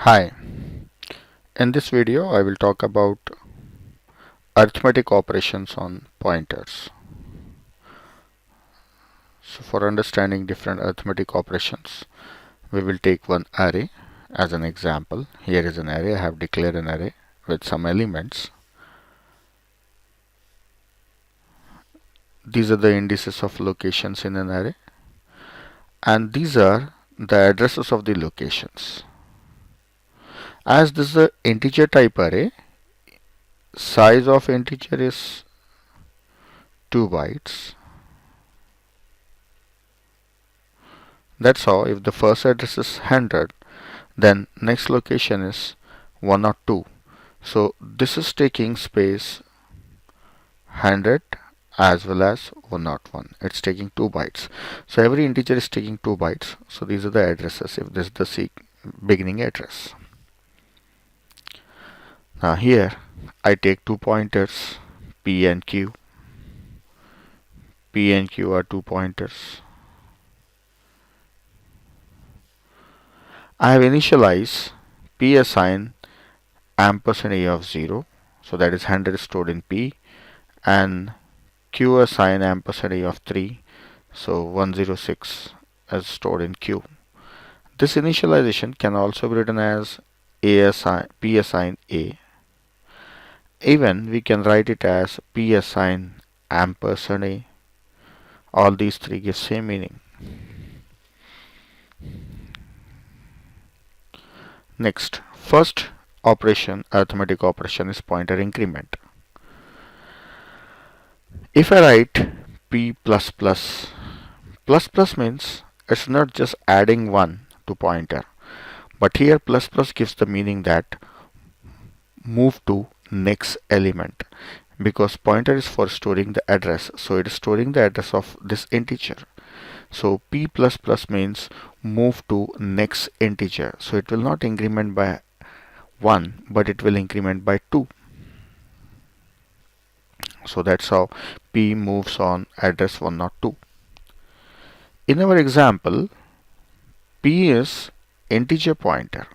Hi, in this video I will talk about arithmetic operations on pointers. So for understanding different arithmetic operations, we will take one array as an example. Here is an array. I have declared an array with some elements. These are the indices of locations in an array, and these are the addresses of the locations. As this is an integer type array, size of integer is 2 bytes. That's how if the first address is 100, then next location is 102. So this is taking space 100 as well as 101. It's taking 2 bytes. So every integer is taking 2 bytes. So these are the addresses if this is the beginning address. Now here I take two pointers P and Q. P and Q are two pointers. I have initialized P assign ampersand a of 0. So that is 100 stored in P, and Q assign ampersand a of 3. So 106 is stored in Q. This initialization can also be written as P assign A. Even we can write it as P assign ampersand A. All these three give same meaning. Next, first operation, arithmetic operation, is pointer increment. If I write P plus plus, plus plus means it's not just adding 1 to pointer, but here plus plus gives the meaning that move to next element, because pointer is for storing the address, so it is storing the address of this integer. So P plus plus means move to next integer, so it will not increment by 1 but it will increment by 2. So that's how P moves on address 102. In our example, P is integer pointer.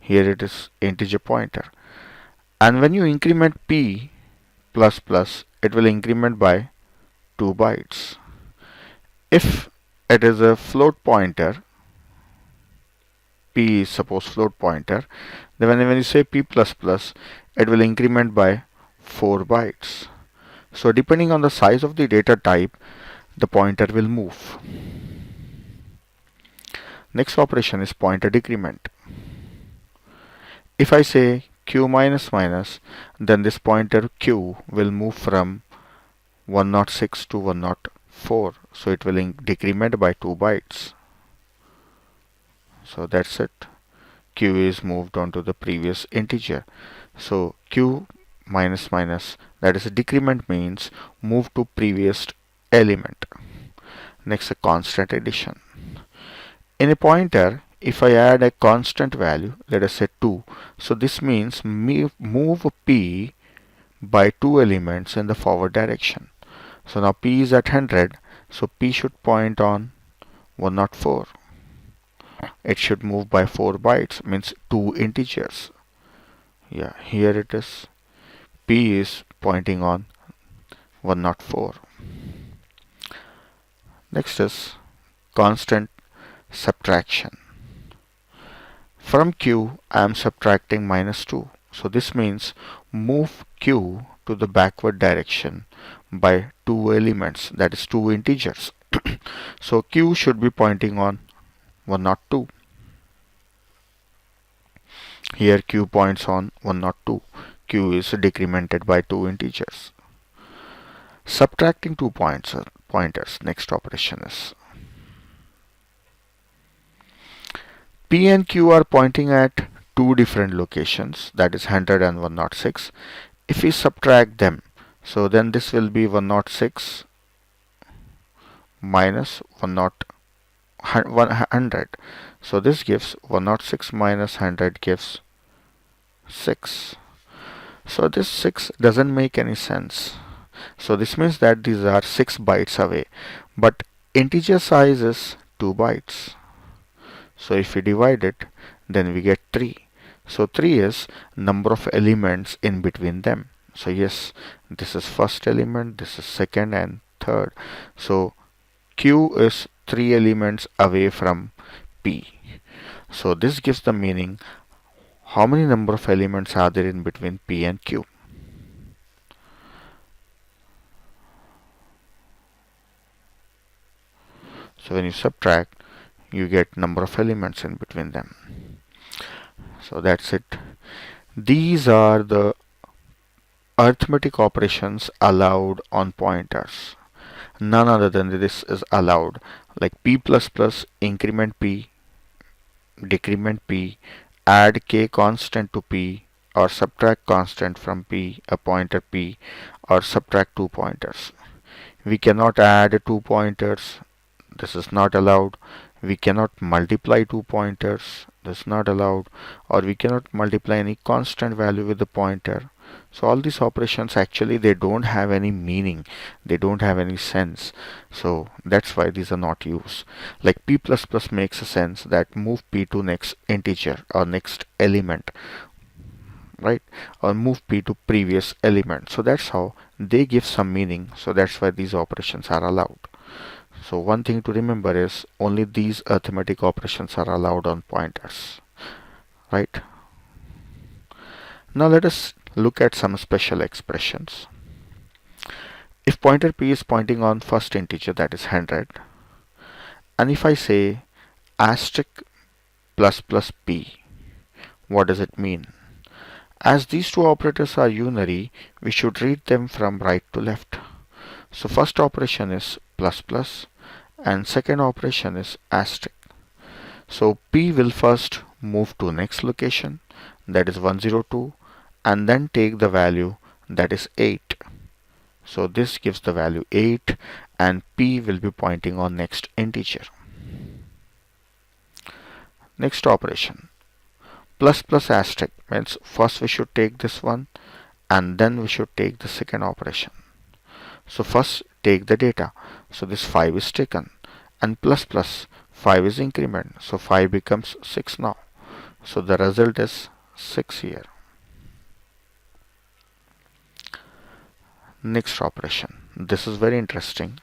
Here it is integer pointer, and when you increment P plus plus, it will increment by 2 bytes. If it is a float pointer, P is suppose float pointer, then when you say P plus plus, it will increment by 4 bytes. So depending on the size of the data type, the pointer will move. Next operation is pointer decrement. If I say Q minus minus, then this pointer Q will move from 106 to 104. So it will decrement by 2 bytes. So that's it. Q is moved on to the previous integer. So Q minus minus, that is a decrement, means move to previous element. Next, a constant addition. In a pointer, if I add a constant value, let us say 2, so this means move P by 2 elements in the forward direction. So now P is at 100, so P should point on 104. It should move by 4 bytes, means 2 integers. Yeah, here it is. P is pointing on 104. Next is constant subtraction. From Q, I am subtracting minus 2. So this means move Q to the backward direction by 2 elements, that is 2 integers. So Q should be pointing on 102. Here Q points on 102. Q is decremented by 2 integers. Subtracting 2 pointers. Next operation is P and Q are pointing at two different locations, that is 100 and 106. If we subtract them, so then this will be 106 minus 100. So this gives 106 minus 100 gives 6. So this 6 doesn't make any sense. So this means that these are 6 bytes away, but integer size is 2 bytes. So if we divide it, then we get 3. So 3 is number of elements in between them. So yes, this is first element, this is second and third. So Q is 3 elements away from P. So this gives the meaning how many number of elements are there in between P and Q. So when you subtract, you get number of elements in between them. So that's it. These are the arithmetic operations allowed on pointers. None other than this is allowed, like p plus plus, increment p, decrement p, add k constant to p, or subtract constant from p, a pointer p, or subtract two pointers. We cannot add two pointers. This is not allowed. We cannot multiply two pointers. This is not allowed. Or we cannot multiply any constant value with the pointer. So all these operations actually they don't have any meaning. They don't have any sense. So that's why these are not used. Like p plus plus makes a sense that move p to next integer or next element, right? Or move p to previous element. So that's how they give some meaning. So that's why these operations are allowed. So one thing to remember is only these arithmetic operations are allowed on pointers, right? Now let us look at some special expressions. If pointer p is pointing on first integer, that is 100, and if I say asterisk plus plus p, what does it mean? As these two operators are unary, we should read them from right to left. So first operation is plus plus and second operation is asterisk. So P will first move to next location, that is 102, and then take the value, that is 8. So this gives the value 8 and P will be pointing on next integer. Next operation, plus plus asterisk means first we should take this one and then we should take the second operation. So first take the data. So this 5 is taken and plus plus 5 is increment. So 5 becomes 6 now. So the result is 6 here. Next operation. This is very interesting.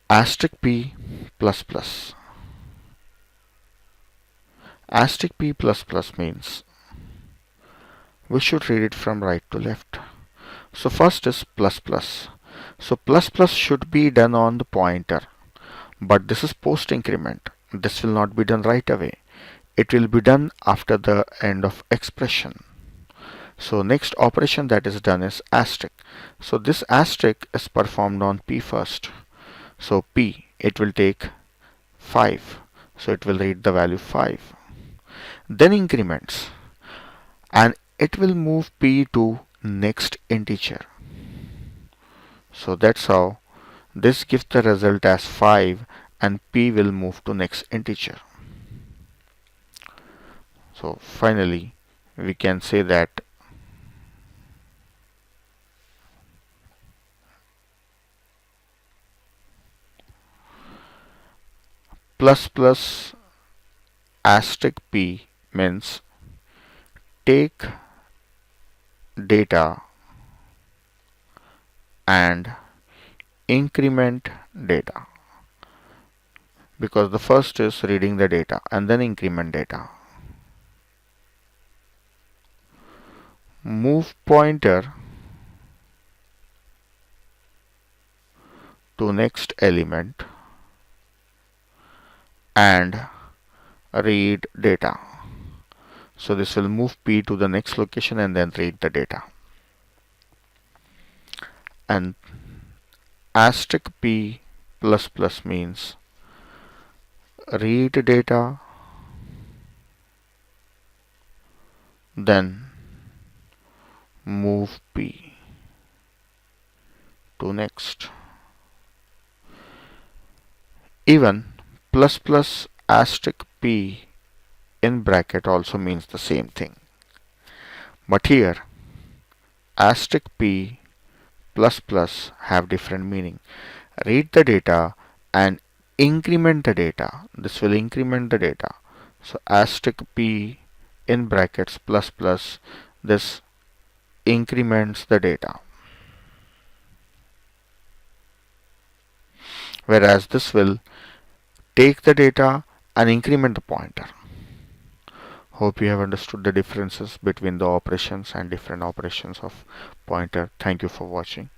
Asterisk p plus plus. Asterisk p plus plus means we should read it from right to left. So first is plus plus. So plus plus should be done on the pointer, but this is post increment. This will not be done right away. It will be done after the end of expression. So next operation that is done is asterisk. So this asterisk is performed on p first. So p, it will take 5. So it will read the value 5. Then increments and it will move p to next integer. So that's how this gives the result as 5 and p will move to next integer. So finally we can say that plus plus asterisk p means take data and increment data, because the first is reading the data and then increment data. Move pointer to next element and read data. So this will move p to the next location and then read the data. And asterisk p plus plus means read data, then move p to next. Even plus plus asterisk p in bracket also means the same thing. But here asterisk p plus plus have different meaning. Read the data and increment the data. This will increment the data. So asterisk p in brackets plus plus, this increments the data. Whereas this will take the data and increment the pointer. Hope you have understood the differences between the operations and different operations of pointer. Thank you for watching.